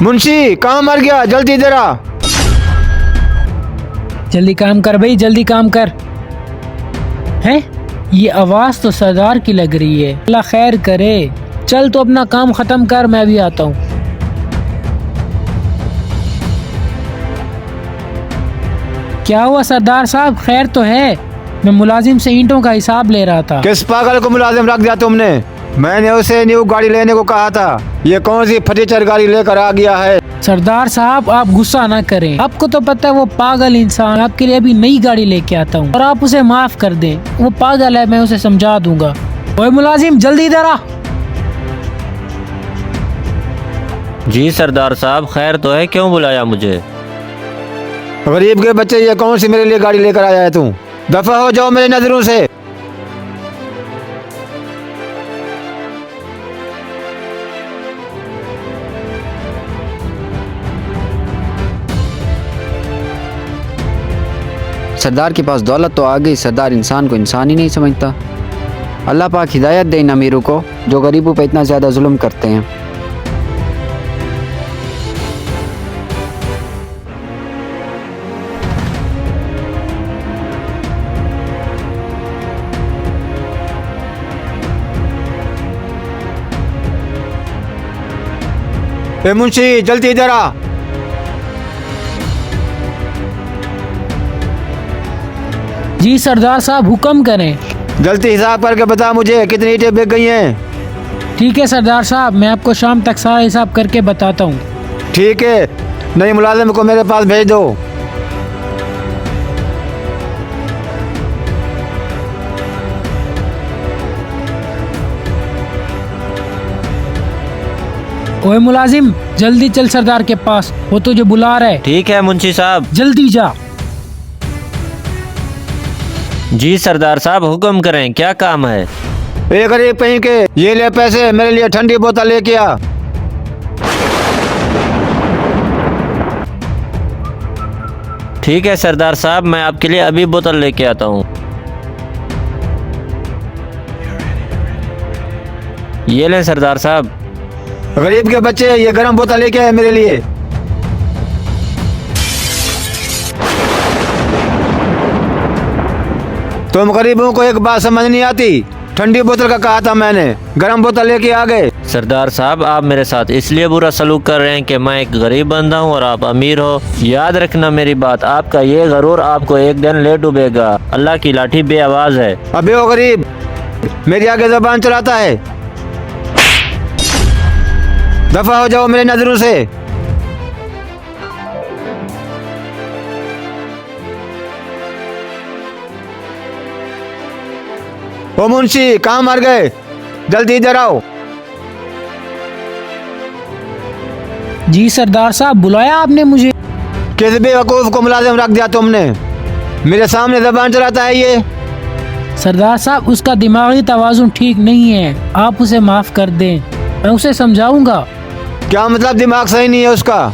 मुंशी कहाँ मर गया, जल्दी इधर आ। जल्दी काम कर भाई, जल्दी काम कर। हैं? ये आवाज तो सरदार की लग रही है। अल्लाह खैर करे। चल तो अपना काम खत्म कर, मैं भी आता हूँ। क्या हुआ सरदार साहब, खैर तो है? मैं मुलाजिम से ईंटों का हिसाब ले रहा था। किस पागल को मुलाजिम रख दिया तुमने? मैंने उसे न्यू गाड़ी लेने को कहा था। ये कौन सी फटीचर गाड़ी लेकर आ गया है? सरदार साहब आप गुस्सा ना करें। आपको तो पता है वो पागल इंसान आपके लिए अभी नई गाड़ी लेके आता हूँ और आप उसे माफ कर दें। वो पागल है, मैं उसे समझा दूंगा। ओए मुलाजिम जल्दी इधर आ। जी सरदार साहब, खैर तो है, क्यों बुलाया मुझे? गरीब के बच्चे, ये कौन सी मेरे लिए गाड़ी लेकर आया है तू? दफा हो जाओ मेरी नजरों से। सरदार के पास दौलत तो आ गई, सरदार इंसान को इंसान ही नहीं समझता। अल्लाह पाक हिदायत दे इन अमीरों को जो गरीबों पर इतना ज़्यादा जुल्म करते हैं। ए मुंशी जल्दी इधर आ। जी सरदार साहब हुक्म करें। जल्दी हिसाब करके बता मुझे कितनी ईंटें बिक गई हैं। ठीक है सरदार साहब, मैं आपको शाम तक सारा हिसाब करके बताता हूँ। ठीक है, नई मुलाजिम को मेरे पास भेज दो। ओए मुलाजिम जल्दी चल सरदार के पास, वो तुझे बुला रहा है। ठीक है मुंशी साहब। जल्दी जा। जी सरदार साहब हुक्म करें, क्या काम है? ए गरीब कहीं के, ये ले पैसे, मेरे लिए ठंडी बोतल लेके आ। ठीक है सरदार साहब, मैं आपके लिए अभी बोतल लेके आता हूँ। ये लें सरदार साहब। गरीब के बच्चे, ये गर्म बोतल लेके आए मेरे लिए। तुम गरीबों को एक बात समझ नहीं आती। ठंडी बोतल का कहा था मैंने, गर्म बोतल लेके आ गए। सरदार साहब आप मेरे साथ इसलिए बुरा सलूक कर रहे हैं कि मैं एक गरीब बंदा हूँ और आप अमीर हो। याद रखना मेरी बात, आपका ये गरूर आपको एक दिन ले डूबेगा। अल्लाह की लाठी बे आवाज है। अबे ओ गरीब, मेरी आगे जबान चलाता है। दफा हो जाओ मेरे नजरों से। ओ मुंशी कहाँ मर गए, जल्दी इधर आओ। जी सरदार साहब बुलाया आपने मुझे? किस बेवकूफ को मुलाजिम रख दिया तुमने? मेरे सामने जबान चलाता है ये। सरदार साहब उसका दिमागी तवाज़ुन ठीक नहीं है, आप उसे माफ कर दें, मैं उसे समझाऊंगा। क्या मतलब दिमाग सही नहीं है उसका?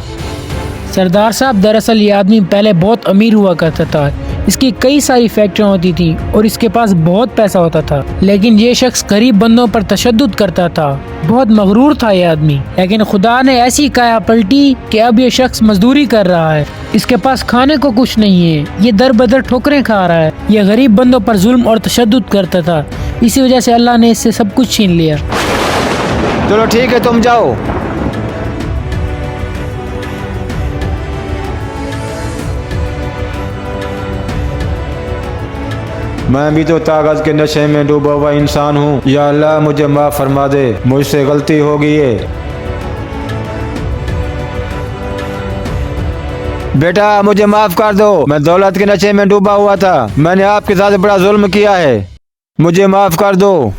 सरदार साहब दरअसल ये आदमी पहले बहुत अमीर हुआ करता था। इसकी कई सारी फैक्ट्रियाँ होती थी और इसके पास बहुत पैसा होता था, लेकिन ये शख्स गरीब बंदों पर तशद्दुद करता था। बहुत मगरूर था ये आदमी, लेकिन खुदा ने ऐसी काया पलटी कि अब ये शख्स मजदूरी कर रहा है। इसके पास खाने को कुछ नहीं है, ये दर बदर ठोकरें खा रहा है। ये गरीब बंदों पर जुल्म और तशद्दुद करता था, इसी वजह से अल्लाह ने इससे सब कुछ छीन लिया। चलो ठीक है, तुम जाओ। मैं भी तो ताकत के नशे में डूबा हुआ इंसान हूँ। या अल्लाह मुझे माफ फरमा दे, मुझसे गलती हो गई है। बेटा मुझे माफ कर दो, मैं दौलत के नशे में डूबा हुआ था। मैंने आपके साथ बड़ा जुल्म किया है, मुझे माफ कर दो।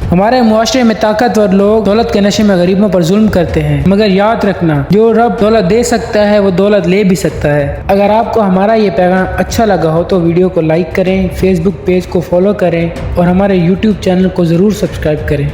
हमारे मुआशरे में ताकतवर लोग दौलत के नशे में गरीबों पर जुल्म करते हैं, मगर याद रखना जो रब दौलत दे सकता है वो दौलत ले भी सकता है। अगर आपको हमारा ये पैगाम अच्छा लगा हो तो वीडियो को लाइक करें, फेसबुक पेज को फॉलो करें और हमारे यूट्यूब चैनल को ज़रूर सब्सक्राइब करें।